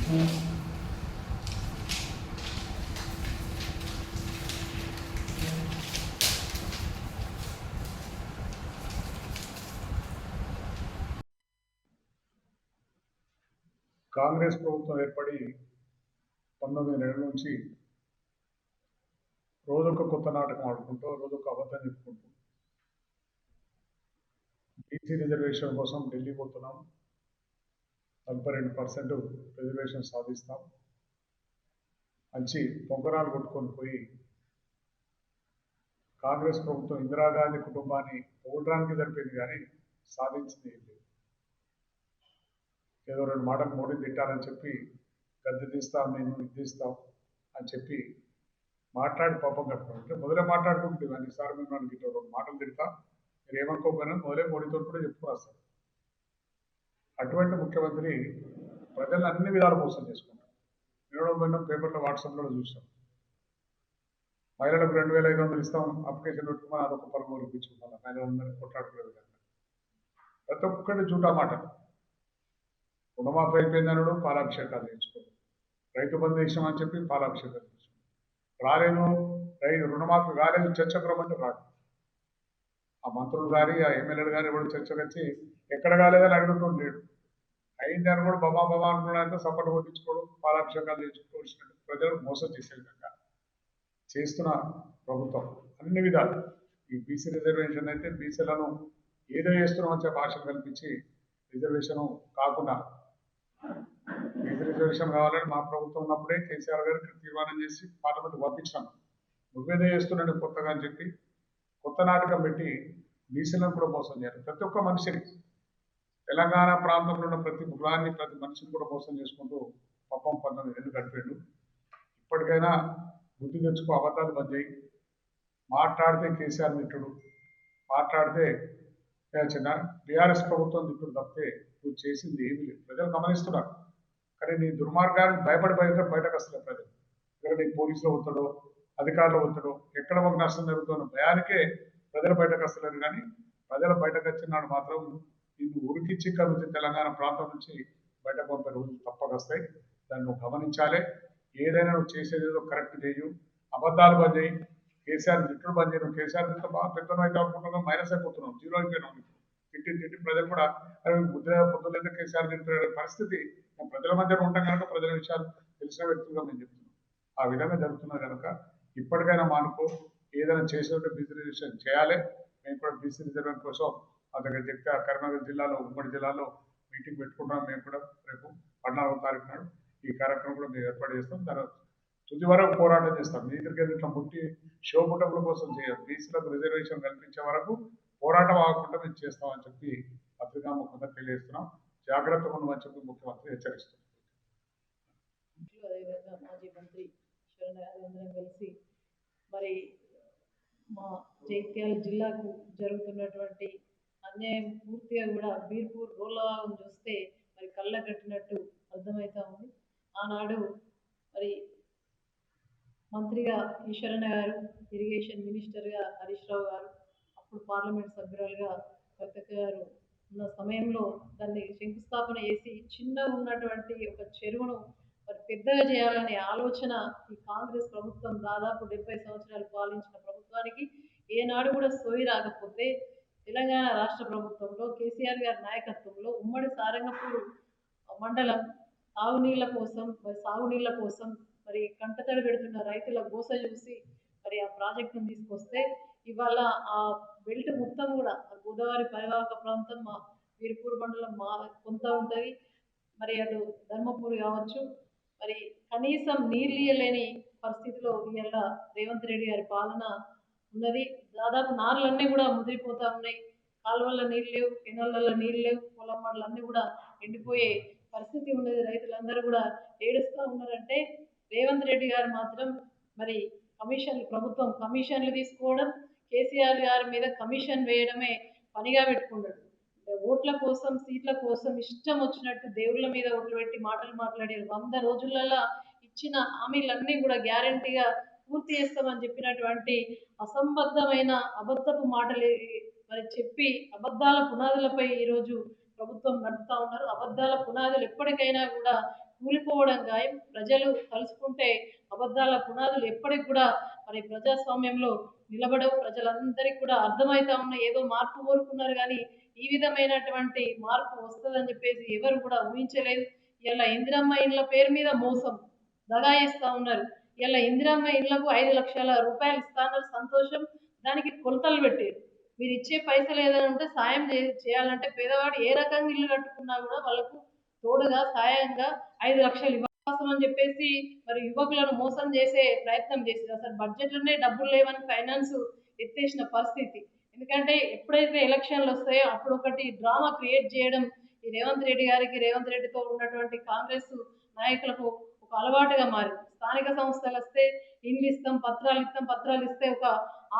కాంగ్రెస్ ప్రభుత్వం ఏర్పడి 19 నెలల నుంచి రోజొక కొత్త నాటకం ఆడుకుంటూ రోజొక అబద్ధం చెప్పుకుంటూ బీసీ రిజర్వేషన్ కోసం ఢిల్లీ పోతున్నాం, 42% రిజర్వేషన్ సాధిస్తాం అంచి పొంగరాలు కొట్టుకొని పోయి కాంగ్రెస్ ప్రభుత్వం ఇందిరాగాంధీ కుటుంబాన్ని పొగడడానికి జరిపింది కానీ సాధించింది ఏం లేదు. ఏదో 2 మాటలు మోడీ తిట్టాలని చెప్పి గద్దె తీస్తాం నేను ఇది తీస్తాం అని చెప్పి మాట్లాడి పాపం కట్టుకుంటే మొదలే మాట్లాడుకుంటుంది అన్నిసార్లు మేము నన్ను గిట్ట 2 మాటలు తిడతా మీరు ఏమనుకోకపోయినా మొదలే మోడీతో కూడా చెప్పుకొస్తారు. అటువంటి ముఖ్యమంత్రి ప్రజలను అన్ని విధాలు మోసం చేసుకుంటారు. నేను పేపర్లో వాట్సాప్లో చూసాం, మహిళలకు 2500 ఇస్తాం అప్లికేషన్ పెట్టుకుని అదొక పరుగు ఇప్పించుకుంటాం, మహిళలందరినీ కొట్లాడుకునే విధంగా ప్రతి ఒక్కటి జూటా మాట. రుణమాఫీ అయిపోయిందనడు పాలాభిషేకాలు చేయించుకోండి, రైతు బంధు ఇష్టమని చెప్పి పాలాభిషేకాలు చేయించుకోండి, రాలేదు రుణమాఫీ కాలేదు చర్చకు రమ్మంటే రాడు. ఆ మంత్రులు కానీ ఆ ఎమ్మెల్యేలు కానీ కూడా చర్చకు వచ్చి ఎక్కడ కాలేదని అడుగుతుంటాడు. లేడు అయింది అని కూడా బొమ్మ అనుకున్నాక సపోర్ట్ కొట్టించుకోవడం, పాలాభిషేకాలు చేయించుకోవాల్సినట్టు ప్రజలు మోసం చేసే విధంగా చేస్తున్న ప్రభుత్వం అన్ని విధాలు. ఈ బీసీ రిజర్వేషన్ అయితే బీసీలను ఏదో చేస్తున్నాం అని చెప్పి ఆశ కల్పించి రిజర్వేషన్ కాకుండా బీసీ రిజర్వేషన్ కావాలని మా ప్రభుత్వం ఉన్నప్పుడే కేసీఆర్ గారు తీర్మానం చేసి పార్లమెంట్ పంపించాను. నువ్వేదో చేస్తున్నాడు కొత్తగా అని చెప్పి కొత్త నాటకం పెట్టి బీసీలను కూడా మోసం చేయాలి. ప్రతి ఒక్క మనిషిని తెలంగాణ ప్రాంతంలో ఉన్న ప్రతి కులాన్ని ప్రతి మనిషిని కూడా మోసం చేసుకుంటూ పాపం 19 ఏళ్ళు గడిపాడు. ఇప్పటికైనా బుద్ధి తెచ్చుకో, అబద్ధాలు బంద్ చేయి. మాట్లాడితే కేసీఆర్ తిట్టుడు, మాట్లాడితే చిన్న బీఆర్ఎస్ ప్రభుత్వం తిట్టుడు తప్పితే నువ్వు చేసింది ఏమీ లేదు. ప్రజలు గమనిస్తున్నారు. కానీ నీ దుర్మార్గానికి బయటకు వస్తున్నారు ప్రజలు. ఇక్కడ నీ పోలీసులు ఒత్తాడో అధికారులు ఒత్తాడో ఎక్కడ ఒక నష్టం జరుగుతున్న భయానికే ప్రజలు బయటకు వస్తున్నారు. కానీ ప్రజలు బయటకు వచ్చినాడు మాత్రం నిన్ను ఉరికిచ్చి నుంచి తెలంగాణ ప్రాంతం నుంచి బయటకు పంపే రోజులు తప్పక వస్తాయి. దాన్ని నువ్వు గమనించాలి. ఏదైనా నువ్వు చేసేది ఏదో కరెక్ట్ చేయు, అబద్ధాలు బంద్ చేయి. కేసీఆర్ తిట్టుడు బంద్ చేయను. కేసీఆర్ తిట్ట బాగా పెద్దను అయితే అనుకుంటున్నాం, మైనస్ అయిపోతున్నాం, జీరో అయిపోయినాం. తిట్టి ప్రజలు కూడా అరే పొద్దులైతే కేసీఆర్ తింటున్న పరిస్థితి. ప్రజల మధ్యన ఉంటాం కనుక ప్రజల విషయాలు తెలిసిన వ్యక్తులుగా మేము చెప్తున్నాం. ఆ విధంగా జరుగుతున్నది కనుక ఇప్పటికైనా మానుకో. ఏదైనా చేసేటట్టు బీసీ రిజర్వేషన్ చేయాలి. మేము కూడా బీసీ రిజర్వేషన్ కోసం మా దగ్గర చెప్తే కరీంనగర్ జిల్లాలో ఉమ్మడి జిల్లాలో మీటింగ్ పెట్టుకుంటాం. మేము కూడా రేపు 14వ తారీఖు నాడు ఈ కార్యక్రమం కూడా మేము ఏర్పాటు చేస్తాం. తర్వాత తుది వరకు పోరాటం చేస్తాం. మీ దగ్గరికి ఇట్లా ముట్టి షోపుటముల కోసం చేయాలి. బీసీలకు రిజర్వేషన్ కల్పించే వరకు పోరాటం ఆగకుండా మేము చేస్తామని చెప్పి పత్రికాముఖంగా తెలియజేస్తున్నాం. జాగ్రత్తగా ఉండమని చెప్పి ముఖ్యమంత్రి హెచ్చరిస్తున్నారు. మాజీ మంత్రి శరణ్ కలిసి మరి మా జైత్యాల జిల్లాకు జరుగుతున్నటువంటి అన్యాయం పూర్తిగా కూడా బీర్పూర్ రోలవాగం చూస్తే మరి కళ్ళ కట్టినట్టు అర్థమవుతా ఉంది. ఆనాడు మరి మంత్రిగా ఈశ్వరన్న గారు, ఇరిగేషన్ మినిస్టర్గా హరీష్ రావు గారు, అప్పుడు పార్లమెంట్ సభ్యురాలుగా కవితక్క గారు ఉన్న సమయంలో దాన్ని శంకుస్థాపన చేసి చిన్నగా ఉన్నటువంటి ఒక చెరువును మరి పెద్దగా చేయాలనే ఆలోచన ఈ కాంగ్రెస్ ప్రభుత్వం దాదాపు 70 సంవత్సరాలు పాలించిన ప్రభుత్వానికి ఏనాడు కూడా సోయి రాకపోతే తెలంగాణ రాష్ట్ర ప్రభుత్వంలో కేసీఆర్ గారి నాయకత్వంలో ఉమ్మడి సారంగపూర్ మండలం సాగునీళ్ళ కోసం మరి కంటతడి పెడుతున్న రైతుల గోస చూసి మరి ఆ ప్రాజెక్టును తీసుకొస్తే ఇవాళ ఆ బెల్ట్ మొత్తం కూడా గోదావరి పరివాహక ప్రాంతం మా వీర్పూర్ మండలం మా కొంత ఉంటుంది. మరి అటు ధర్మపూర్ కావచ్చు, మరి కనీసం నీళ్ళు ఇయ్యలేని పరిస్థితిలో ఇవాళ రేవంత్ రెడ్డి గారి పాలన ఉన్నది. దాదాపు నార్లన్నీ కూడా ముదిరిపోతూ ఉన్నాయి. కాలువల్లో నీళ్ళు లేవు, కెనాల్లో నీళ్ళు లేవు, పొలం మడలన్నీ కూడా ఎండిపోయే పరిస్థితి ఉన్నది. రైతులందరూ కూడా ఏడుస్తూ ఉన్నారంటే రేవంత్ రెడ్డి గారు మాత్రం మరి ప్రభుత్వం కమిషన్లు తీసుకోవడం, కేసీఆర్ గారి మీద కమిషన్ వేయడమే పనిగా పెట్టుకున్నాడు. ఓట్ల కోసం సీట్ల కోసం ఇష్టం వచ్చినట్టు దేవుళ్ళ మీద ఓట్లు పెట్టి మాటలు మాట్లాడారు. 100 రోజులలో ఇచ్చిన హామీలన్నీ కూడా గ్యారంటీగా పూర్తి చేస్తామని చెప్పినటువంటి అసంబద్ధమైన అబద్ధపు మాటలు మరి చెప్పి అబద్ధాల పునాదులపై ఈరోజు ప్రభుత్వం నడుపుతా ఉన్నారు. అబద్ధాల పునాదులు ఎప్పటికైనా కూడా కూలిపోవడం ఖాయం. ప్రజలు తలుచుకుంటే అబద్ధాల పునాదులు ఎప్పటికి కూడా మరి ప్రజాస్వామ్యంలో నిలబడవు. ప్రజలందరికీ కూడా అర్థమవుతా ఉన్న ఏదో మార్పు కోరుకున్నారు కానీ ఈ విధమైనటువంటి మార్పు వస్తుందని చెప్పేసి ఎవరు కూడా ఊహించలేదు. ఇలా ఇందిరమ్మ ఇండ్ల పేరు మీద మోసం దగా చేస్తా ఉన్నారు. ఇలా ఇందిరమ్మ ఇండ్లకు 5 లక్షల రూపాయలు ఇస్తాన్నారు, సంతోషం. దానికి కొలతలు పెట్టారు. మీరు ఇచ్చే పైసలు ఏదైనా ఉంటే సాయం చేయాలంటే పేదవాడు ఏ రకంగా ఇల్లు కట్టుకున్నా కూడా వాళ్ళకు తోడుగా సాయంగా 5 లక్షలు ఇవ్వాల్సిన అని చెప్పేసి మరి యువకులను మోసం చేసే ప్రయత్నం చేసింది. అసలు బడ్జెట్లోనే డబ్బులు లేవని ఫైనాన్స్ ఎత్తేసిన పరిస్థితి. ఎందుకంటే ఎప్పుడైతే ఎలక్షన్లు వస్తాయో అప్పుడు ఒకటి డ్రామా క్రియేట్ చేయడం ఈ రేవంత్ రెడ్డి గారికి, రేవంత్ రెడ్డితో ఉన్నటువంటి కాంగ్రెస్ నాయకులకు ఒక అలవాటుగా మారింది. స్థానిక సంస్థలు వస్తే ఇండ్లు ఇస్తాం, పత్రాలు ఇస్తే ఒక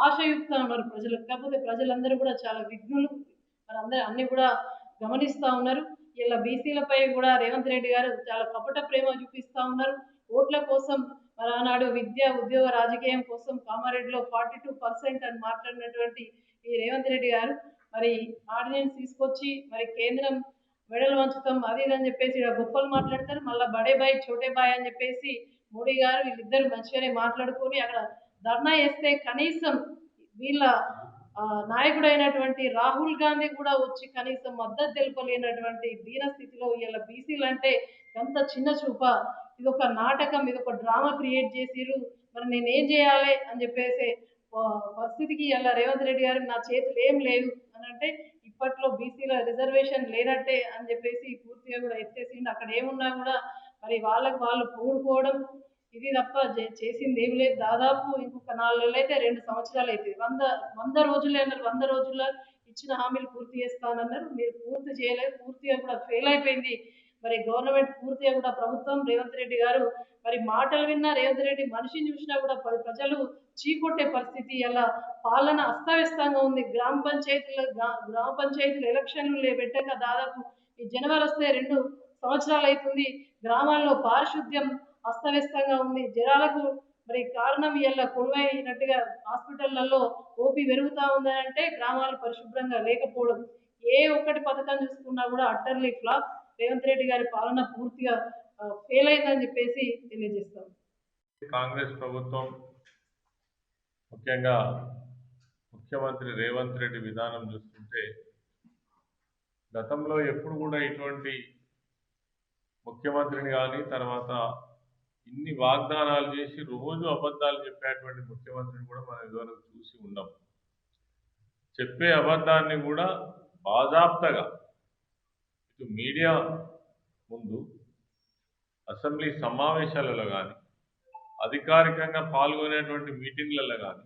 ఆశయుక్తం ఉన్నారు ప్రజలు. కాకపోతే ప్రజలందరూ కూడా చాలా విఘ్నులు. మరి అందరూ అన్ని కూడా గమనిస్తా ఉన్నారు. ఇలా బీసీలపై కూడా రేవంత్ రెడ్డి గారు చాలా కపట ప్రేమ చూపిస్తా ఉన్నారు. ఓట్ల కోసం మరి ఆనాడు విద్య ఉద్యోగ రాజకీయం కోసం కామారెడ్డిలో 42% అని మాట్లాడినటువంటి ఈ రేవంత్ రెడ్డి గారు మరి ఆర్డినెన్స్ తీసుకొచ్చి మరి కేంద్రం మెడలు వంచుతాం అది ఇది అని చెప్పేసి ఇక్కడ గొప్పలు మాట్లాడతారు. మళ్ళీ బడే బాయ్ చోటే బాయ్ అని చెప్పేసి మోడీ గారు వీళ్ళిద్దరు మంచిగానే మాట్లాడుకొని అక్కడ ధర్నా చేస్తే కనీసం వీళ్ళ నాయకుడైనటువంటి రాహుల్ గాంధీ కూడా వచ్చి కనీసం మద్దతు తెలుపలేనటువంటి దీన స్థితిలో ఇలా బీసీలు అంటే ఎంత చిన్న చూప. ఇది ఒక నాటకం, ఇది ఒక డ్రామా క్రియేట్ చేసిరు. మరి నేనేం చేయాలి అని చెప్పేసి పరిస్థితికి ఇలా రేవంత్ రెడ్డి గారు నా చేతులు ఏం లేదు అని అంటే ఇప్పట్లో బీసీల రిజర్వేషన్ లేనట్టే అని చెప్పేసి పూర్తిగా కూడా ఎత్తేసిండు. అక్కడ ఏమున్నా కూడా మరి వాళ్ళకు వాళ్ళు పూడుకోవడం ఇది తప్ప చేసింది ఏమి లేదు. దాదాపు ఇంకొక 4 నెలలు అయితే 2 సంవత్సరాలు అవుతుంది. 100 రోజులే అన్నారు. 100 రోజుల్లో ఇచ్చిన హామీలు పూర్తి చేస్తానన్నారు. మీరు పూర్తి చేయలేదు. పూర్తిగా కూడా ఫెయిల్ అయిపోయింది మరి గవర్నమెంట్. పూర్తిగా కూడా ప్రభుత్వం రేవంత్ రెడ్డి గారు మరి మాటలు విన్నా రేవంత్ రెడ్డి మనిషిని చూసినా కూడా ప్రజలు చీకొట్టే పరిస్థితి. అలా పాలన అస్తవ్యస్తంగా ఉంది. గ్రామ పంచాయతీల ఎలక్షన్లు పెట్టాక దాదాపు ఈ జనవరి వస్తే 2 సంవత్సరాలు అవుతుంది. గ్రామాల్లో పారిశుద్ధ్యం అస్తవ్యస్తంగా ఉంది. జనాలకు మరి కారణం ఇలా కొలువైనట్టుగా హాస్పిటళ్లలో ఓపీ పెరుగుతూ ఉందని అంటే గ్రామాలు పరిశుభ్రంగా లేకపోవడం. ఏ ఒక్కటి పథకం చూసుకున్నా కూడా అట్టర్లీ ఫ్లాప్. రేవంత్ రెడ్డి గారి పాలన పూర్తిగా ఫెయిల్ అయిందని చెప్పేసి తెలియజేస్తాం. కాంగ్రెస్ ప్రభుత్వం ముఖ్యంగా ముఖ్యమంత్రి రేవంత్ రెడ్డి విధానం చూస్తుంటే గతంలో ఎప్పుడు కూడా ఇటువంటి ముఖ్యమంత్రిని కానీ తర్వాత ఇన్ని వాగ్దానాలు చేసి రోజు అబద్ధాలు చెప్పేటువంటి ముఖ్యమంత్రిని కూడా మనం ఇదివరకు చూసి ఉన్నాం. చెప్పే అబద్ధాన్ని కూడా బాజాప్తగా ఇటు మీడియా ముందు అసెంబ్లీ సమావేశాలలో కానీ అధికారికంగా పాల్గొనేటువంటి మీటింగ్లలో కానీ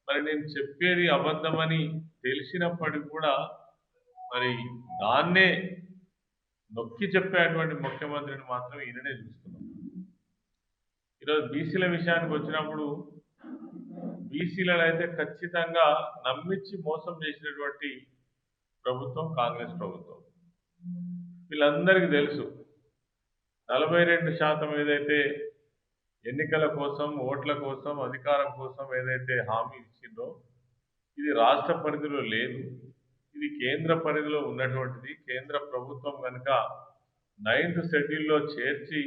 మరి నేను చెప్పేది అబద్ధమని తెలిసినప్పటికీ కూడా మరి దాన్నే నొక్కి చెప్పేటువంటి ముఖ్యమంత్రిని మాత్రం ఈయననే చూస్తున్నాం. ఈరోజు బీసీల విషయానికి వచ్చినప్పుడు బీసీలను అయితే ఖచ్చితంగా నమ్మించి మోసం చేసినటువంటి ప్రభుత్వం కాంగ్రెస్ ప్రభుత్వం. వీళ్ళందరికీ తెలుసు 42% ఏదైతే ఎన్నికల కోసం, ఓట్ల కోసం, అధికారం కోసం ఏదైతే హామీ ఇచ్చిందో ఇది రాష్ట్ర పరిధిలో లేదు. ఇది కేంద్ర పరిధిలో ఉన్నటువంటిది. కేంద్ర ప్రభుత్వం కనుక 9th షెడ్యూల్లో చేర్చి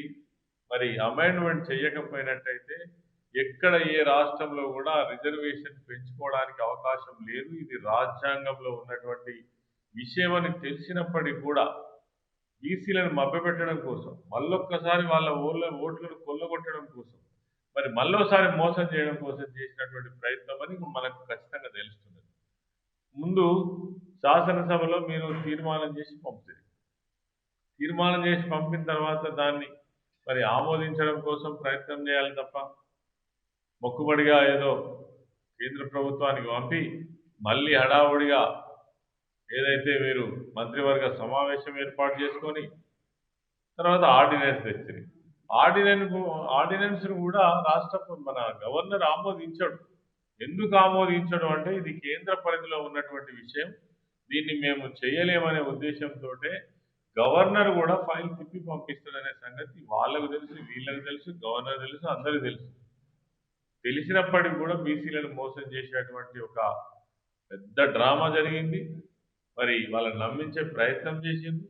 మరి అమెండ్మెంట్ చేయకపోయినట్టయితే ఎక్కడ ఏ రాష్ట్రంలో కూడా రిజర్వేషన్ పెంచుకోవడానికి అవకాశం లేదు. ఇది రాజ్యాంగంలో ఉన్నటువంటి విషయం అని తెలిసినప్పటికీ కూడా బీసీలను మభ్యపెట్టడం కోసం, మళ్ళొక్కసారి వాళ్ళ ఓట్లను కొల్లగొట్టడం కోసం, మరి మళ్ళోసారి మోసం చేయడం కోసం చేసినటువంటి ప్రయత్నం అని మనకు ఖచ్చితంగా తెలుస్తుంది. ముందు శాసనసభలో మీరు తీర్మానం చేసి పంపుతుంది. తీర్మానం చేసి పంపిన తర్వాత దాన్ని మరి ఆమోదించడం కోసం ప్రయత్నం చేయాలి తప్ప మొక్కుబడిగా ఏదో కేంద్ర ప్రభుత్వానికి పంపి మళ్ళీ హడావుడిగా ఏదైతే మీరు మంత్రివర్గ సమావేశం ఏర్పాటు చేసుకొని తర్వాత ఆర్డినెన్స్ తెచ్చింది. ఆర్డినెన్స్ను కూడా మన గవర్నర్ ఆమోదించడు. ఎందుకు ఆమోదించడం అంటే ఇది కేంద్ర పరిధిలో ఉన్నటువంటి విషయం, దీన్ని మేము చేయలేమనే ఉద్దేశంతో గవర్నర్ కూడా ఫైల్ తిప్పి పంపిస్తాడనే సంగతి వాళ్ళకు తెలుసు, వీళ్ళకు తెలుసు, గవర్నర్ తెలుసు, అందరికీ తెలుసు. తెలిసినప్పటికీ కూడా బీసీలను మోసం చేసేటువంటి ఒక పెద్ద డ్రామా జరిగింది. మరి వాళ్ళని నమ్మించే ప్రయత్నం చేసింది.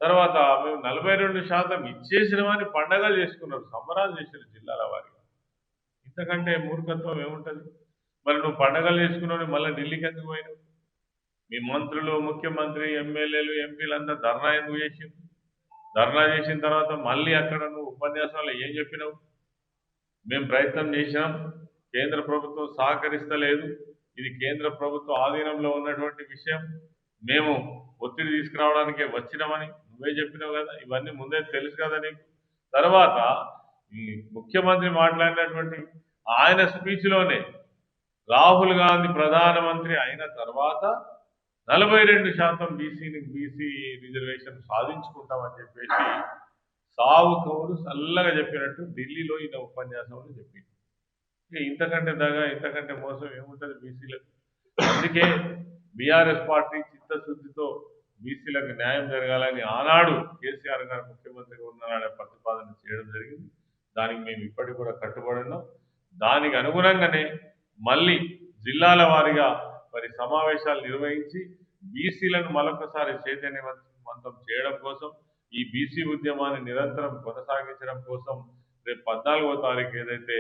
తర్వాత మేము 42% ఇచ్చేసినామని పండగలు చేసుకున్నారు, సంబరాలు చేసిన జిల్లాల వారిగా. ఇంతకంటే మూర్ఖత్వం ఏముంటుంది? మరి నువ్వు పండగలు చేసుకున్నావు, మళ్ళీ ఢిల్లీకి ఎందుకు పోయినావు? మీ మంత్రులు, ముఖ్యమంత్రి, ఎమ్మెల్యేలు, ఎంపీలు అంతా ధర్నా ఎందుకు చేసిండు? ధర్నా చేసిన తర్వాత మళ్ళీ అక్కడ నువ్వు ఉపన్యాసాలు ఏం చెప్పినావు? మేము ప్రయత్నం చేసినాం, కేంద్ర ప్రభుత్వం సహకరిస్తలేదు, ఇది కేంద్ర ప్రభుత్వ ఆధీనంలో ఉన్నటువంటి విషయం, మేము ఒత్తిడి తీసుకురావడానికే వచ్చినామని నువ్వే చెప్పినావు కదా. ఇవన్నీ ముందే తెలుసు కదా నీకు. తర్వాత ఈ ముఖ్యమంత్రి మాట్లాడినటువంటి ఆయన స్పీచ్లోనే రాహుల్ గాంధీ ప్రధానమంత్రి అయిన తర్వాత 42% బీసీ రిజర్వేషన్ సాధించుకుంటామని చెప్పేసి సావు కౌరు చల్లగా చెప్పినట్టు ఢిల్లీలో ఈయన ఉపన్యాసంలో చెప్పింది. ఇంతకంటే దగా, ఇంతకంటే మోసం ఏముంటుంది బీసీలకు? అందుకే బీఆర్ఎస్ పార్టీ చిత్తశుద్ధితో బీసీలకు న్యాయం జరగాలని ఆనాడు కేసీఆర్ గారు ముఖ్యమంత్రిగా ఉన్నాడే ప్రతిపాదన చేయడం జరిగింది. దానికి మేము ఇప్పటికి కూడా కట్టుబడి ఉన్నాం. దానికి అనుగుణంగానే మళ్ళీ జిల్లాల వారీగా మరి సమావేశాలు నిర్వహించి బీసీలను మరొకసారి చైతన్యవంతం చేయడం కోసం, ఈ బీసీ ఉద్యమాన్ని నిరంతరం కొనసాగించడం కోసం రేపు 14వ తారీఖు ఏదైతే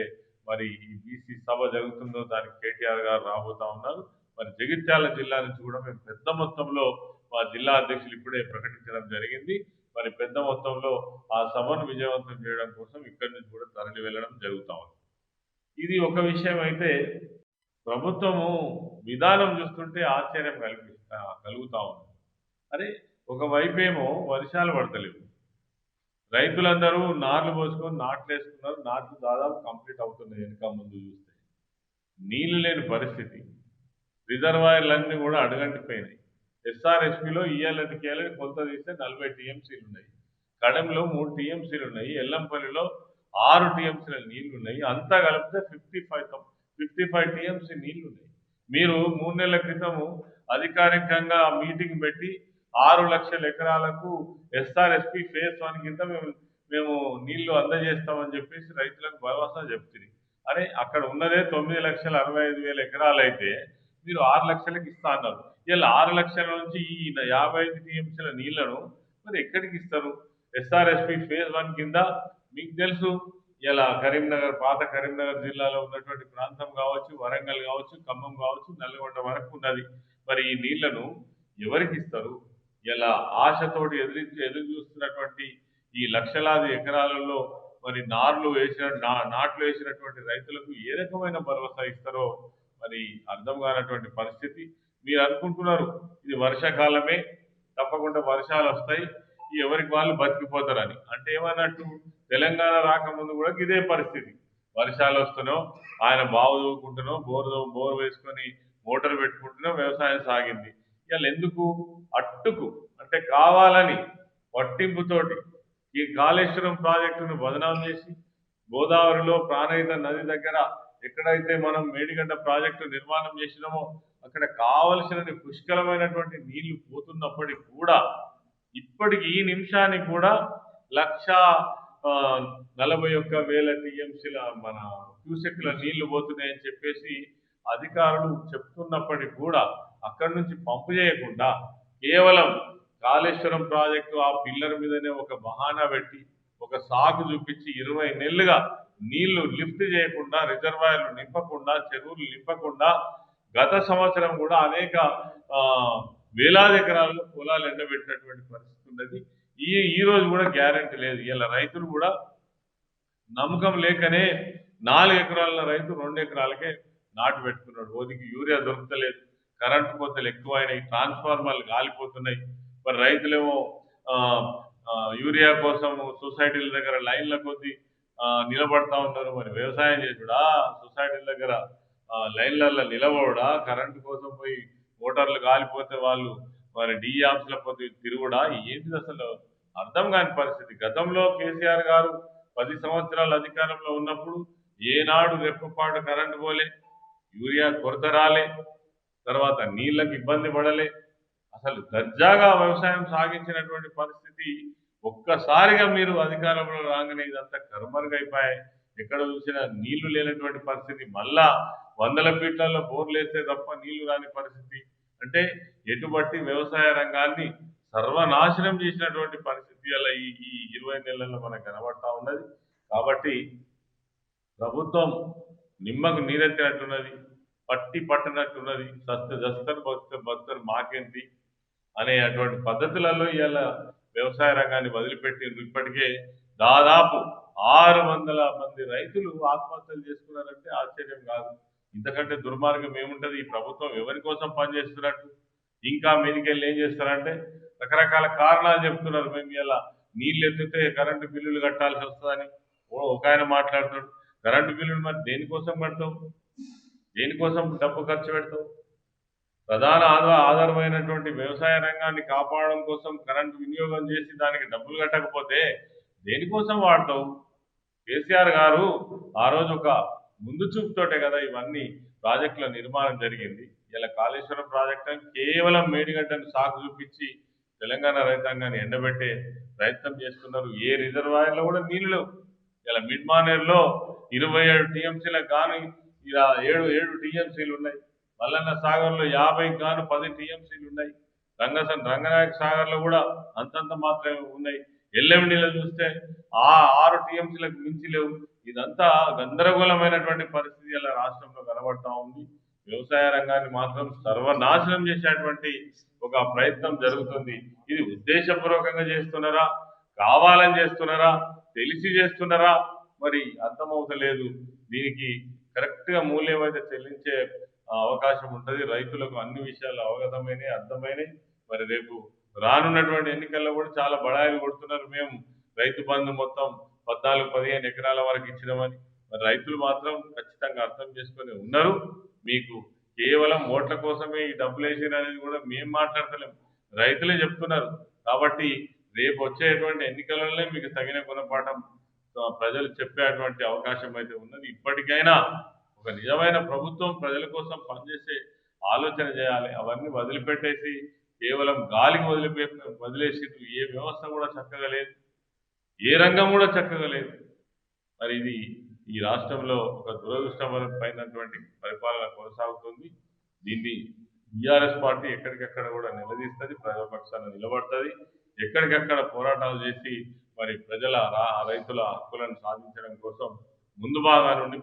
మరి ఈ బీసీ సభ జరుగుతుందో దానికి కేటీఆర్ గారు రాబోతా ఉన్నారు. మరి జగిత్యాల జిల్లా నుంచి కూడా మేము పెద్ద మొత్తంలో మా జిల్లా అధ్యక్షులు ఇప్పుడే ప్రకటించడం జరిగింది. మరి పెద్ద మొత్తంలో ఆ సభను విజయవంతం చేయడం కోసం ఇక్కడి నుంచి కూడా తరలి వెళ్ళడం జరుగుతూ ఉంది. ఇది ఒక విషయం అయితే, ప్రభుత్వము విధానం చూస్తుంటే ఆశ్చర్యం కలుగుతా ఉంది. అరే, ఒకవైపేమో వర్షాలు పడతలేవు, రైతులందరూ నార్లు పోసుకొని నాట్లు వేసుకున్నారు, నాట్లు దాదాపు కంప్లీట్ అవుతున్నాయి వెనుక ముందు చూస్తే. నీళ్లు లేని పరిస్థితి, రిజర్వాయర్లన్నీ కూడా అడుగంటిపోయినాయి. ఎస్ఆర్ఎస్పిలో ఇయ్యాలని కొంత తీస్తే 40 టీఎంసీలు ఉన్నాయి, కడెంలో 3 టీఎంసీలు ఉన్నాయి, ఎల్లంపల్లిలో 6 టీఎంసీల నీళ్లు ఉన్నాయి. అంతా కలిపితే 55 టీఎంసీ నీళ్లు ఉన్నాయి. మీరు 3 నెలల క్రితము అధికారికంగా మీటింగ్ పెట్టి 6 లక్షల ఎకరాలకు ఎస్ఆర్ఎస్పి ఫేజ్ 1 కింద మేము నీళ్లు అందజేస్తామని చెప్పేసి రైతులకు భరోసా చెప్తుంది. అరే, అక్కడ ఉన్నదే 9,65,000 ఎకరాలు అయితే మీరు 6 లక్షలకు ఇస్తా అన్నారు. ఇలా 6 లక్షల నుంచి ఈ 55 టీఎంసీల నీళ్లను మరి ఎక్కడికి ఇస్తారు? ఎస్ఆర్ఎస్పి ఫేజ్ 1 కింద మీకు తెలుసు, ఇలా కరీంనగర్, పాత కరీంనగర్ జిల్లాలో ఉన్నటువంటి ప్రాంతం కావచ్చు, వరంగల్ కావచ్చు, ఖమ్మం కావచ్చు, నల్గొండ వరకు ఉన్నది. మరి ఈ నీళ్లను ఎవరికి ఇస్తారు? ఇలా ఆశతోటి ఎదురు చూస్తున్నటువంటి ఈ లక్షలాది ఎకరాలలో మరి నాట్లు వేసినటువంటి రైతులకు ఏ రకమైన భరోసా ఇస్తారో మరి అర్థం కానటువంటి పరిస్థితి. మీరు అనుకుంటున్నారు ఇది వర్షాకాలమే, తప్పకుండా వర్షాలు వస్తాయి, ఎవరికి వాళ్ళు బతికిపోతారని. అంటే ఏమన్నట్టు, తెలంగాణ రాకముందు కూడా ఇదే పరిస్థితి. వర్షాలు వస్తున్నావు, ఆయన బావు చదువుకుంటున్నావు, బోర్ వేసుకొని మోటార్ పెట్టుకుంటున్నావు, వ్యవసాయం సాగింది. ఇవాళ ఎందుకు అట్టుకు అంటే కావాలని పట్టింపుతోటి ఈ కాళేశ్వరం ప్రాజెక్టును బదనాం చేసి గోదావరిలో ప్రాణహిత నది దగ్గర ఎక్కడైతే మనం మేడిగడ్డ ప్రాజెక్టు నిర్మాణం చేసినామో అక్కడ కావలసిన పుష్కలమైనటువంటి నీళ్లు పోతున్నప్పటికీ కూడా ఇప్పటికి ఈ నిమిషానికి కూడా 1,41,000 టీఎంసీల మన క్యూసెక్ల నీళ్లు పోతున్నాయని చెప్పేసి అధికారులు చెప్తున్నప్పటికీ కూడా అక్కడి నుంచి పంపు చేయకుండా కేవలం కాళేశ్వరం ప్రాజెక్టు ఆ పిల్లర్ మీదనే ఒక బహానా పెట్టి ఒక సాగు చూపించి 20 నెలలుగా నీళ్లు లిఫ్ట్ చేయకుండా, రిజర్వాయర్లు నింపకుండా, చెరువులు నింపకుండా గత సంవత్సరం కూడా అనేక వేలాది ఎకరాల్లో పొలాలు ఎండబెట్టినటువంటి పరిస్థితి ఉన్నది. ఈ రోజు కూడా గ్యారెంటీ లేదు. ఇలా రైతులు కూడా నమ్మకం లేకనే 4 ఎకరాల రైతు 2 ఎకరాలకే నాటు పెట్టుకున్నాడు. ఓదికి యూరియా దొరకలేదు, కరెంటు కోతలు ఎక్కువైనాయి, ట్రాన్స్ఫార్మర్లు కాలిపోతున్నాయి. మరి రైతులేమో యూరియా కోసం సొసైటీల దగ్గర లైన్ల కొద్దీ నిలబడతా ఉన్నారు. మరి వ్యవసాయం చేసుడా, సొసైటీల దగ్గర లైన్లలో నిలబడా, కరెంటు కోసం పోయి మోటార్లు కాలిపోతే వాళ్ళు మరి డి ఆఫీసుల కొద్ది తిరుగుడా, ఏంటిది అసలు అర్థం కాని పరిస్థితి. గతంలో కేసీఆర్ గారు 10 సంవత్సరాల అధికారంలో ఉన్నప్పుడు ఏనాడు రెప్పపాటు కరెంటు పోలే, యూరియా కొరత రాలే, తర్వాత నీళ్ళకి ఇబ్బంది పడలే, అసలు దర్జాగా వ్యవసాయం సాగించినటువంటి పరిస్థితి. ఒక్కసారిగా మీరు అధికారంలో రాగానే ఇదంతా కరుమరుగైపోయాయి. ఎక్కడ చూసినా నీళ్లు లేనటువంటి పరిస్థితి. మళ్ళా 100 ఫీట్లలో బోర్లు వేస్తే తప్ప నీళ్లు రాని పరిస్థితి. అంటే ఎటుబట్టి వ్యవసాయ రంగాన్ని సర్వనాశనం చేసినటువంటి పరిస్థితి అలా ఈ 20 నెలల్లో మనకు కనబడతా ఉన్నది. కాబట్టి ప్రభుత్వం నిమ్మకు నీరెత్తినట్టున్నది, పట్టనట్టున్నది, సస్తే జస్తరు భక్తులు మాకేంటి అనే అటువంటి పద్ధతులలో ఇవాళ వ్యవసాయ రంగాన్ని వదిలిపెట్టిండ్రు. ఇప్పటికే దాదాపు 600 మంది రైతులు ఆత్మహత్యలు చేసుకున్నారంటే ఆశ్చర్యం కాదు. ఇంతకంటే దుర్మార్గం ఏముంటది? ఈ ప్రభుత్వం ఎవరి కోసం పనిచేస్తున్నట్టు? ఇంకా మీదికెళ్ళి ఏం చేస్తారంటే రకరకాల కారణాలు చెప్తున్నారు. మేము ఇలా నీళ్ళు ఎత్తితే కరెంటు బిల్లులు కట్టాల్సి వస్తుందని ఒక ఆయన మాట్లాడుతాడు. కరెంటు బిల్లులు మరి దేనికోసం కడతావు? దేనికోసం డబ్బు ఖర్చు పెడతావు? ప్రధాన ఆధారమైనటువంటి వ్యవసాయ రంగాన్ని కాపాడడం కోసం కరెంటు వినియోగం చేసి దానికి డబ్బులు కట్టకపోతే దేనికోసం వాడతావు? కేసీఆర్ గారు ఆ రోజు ఒక ముందు చూపుతోటే కదా ఇవన్నీ ప్రాజెక్టుల నిర్మాణం జరిగింది. ఇలా కాళేశ్వరం ప్రాజెక్టు కేవలం మేడిగడ్డను సాకు చూపించి తెలంగాణ రైతాంగాన్ని ఎండబెట్టే ప్రయత్నం చేస్తున్నారు. ఏ రిజర్వాయర్లో కూడా నీళ్లు లేవు. ఇలా మిడ్ మానేర్లో 27 టీఎంసీలకు గాను ఇలా 7 టీఎంసీలు ఉన్నాయి. మల్లన్న సాగర్లో 50కి గాను 10 టీఎంసీలు ఉన్నాయి. రంగనాయక సాగర్లో కూడా అంతంత మాత్రమే ఉన్నాయి. ఎల్ఎండిలో చూస్తే 6 టీఎంసీలకు మించి లేవు. ఇదంతా గందరగోళమైనటువంటి పరిస్థితి ఇలా రాష్ట్రంలో కనబడతా ఉంది. వ్యవసాయ రంగాన్ని మాత్రం సర్వనాశనం చేసేటువంటి ఒక ప్రయత్నం జరుగుతుంది. ఇది ఉద్దేశపూర్వకంగా చేస్తున్నారా, కావాలని చేస్తున్నారా, తెలిసి చేస్తున్నారా మరి అర్థమవుతలేదు. దీనికి కరెక్ట్ గా మూల్యం అయితే చెల్లించే అవకాశం ఉంటుంది. రైతులకు అన్ని విషయాలు అవగతమైనవి, అర్థమైనవి. మరి రేపు రానున్నటువంటి ఎన్నికల్లో కూడా చాలా బడాయిలు కొడుతున్నారు. మేము రైతు బంధు మొత్తం 14-15 ఎకరాల వరకు ఇచ్చినామని. మరి రైతులు మాత్రం ఖచ్చితంగా అర్థం చేసుకొని ఉన్నారు. మీకు కేవలం ఓట్ల కోసమే ఈ డబ్బులు వేసిన అనేది కూడా మేము మాట్లాడతలేము, రైతులే చెప్తున్నారు. కాబట్టి రేపు వచ్చేటువంటి ఎన్నికలలో మీకు తగిన గుణపాఠం ప్రజలు చెప్పేటువంటి అవకాశం అయితే ఉన్నది. ఇప్పటికైనా ఒక నిజమైన ప్రభుత్వం ప్రజల కోసం పనిచేసే ఆలోచన చేయాలి. అవన్నీ వదిలిపెట్టేసి కేవలం గాలికి వదిలేసి ఏ వ్యవస్థ కూడా చక్కగా లేదు, ఏ రంగం కూడా చక్కగా లేదు. మరి ఇది ఈ రాష్ట్రంలో ఒక దురదృష్టమైనటువంటి పరిపాలన కొనసాగుతుంది. దీన్ని టీఆర్ఎస్ పార్టీ ఎక్కడికెక్కడ కూడా నిలదీస్తుంది, ప్రజాపక్షాన నిలబడుతుంది. ఎక్కడికెక్కడ పోరాటాలు చేసి మరి రైతుల హక్కులను సాధించడం కోసం ముందు భాగా నుండి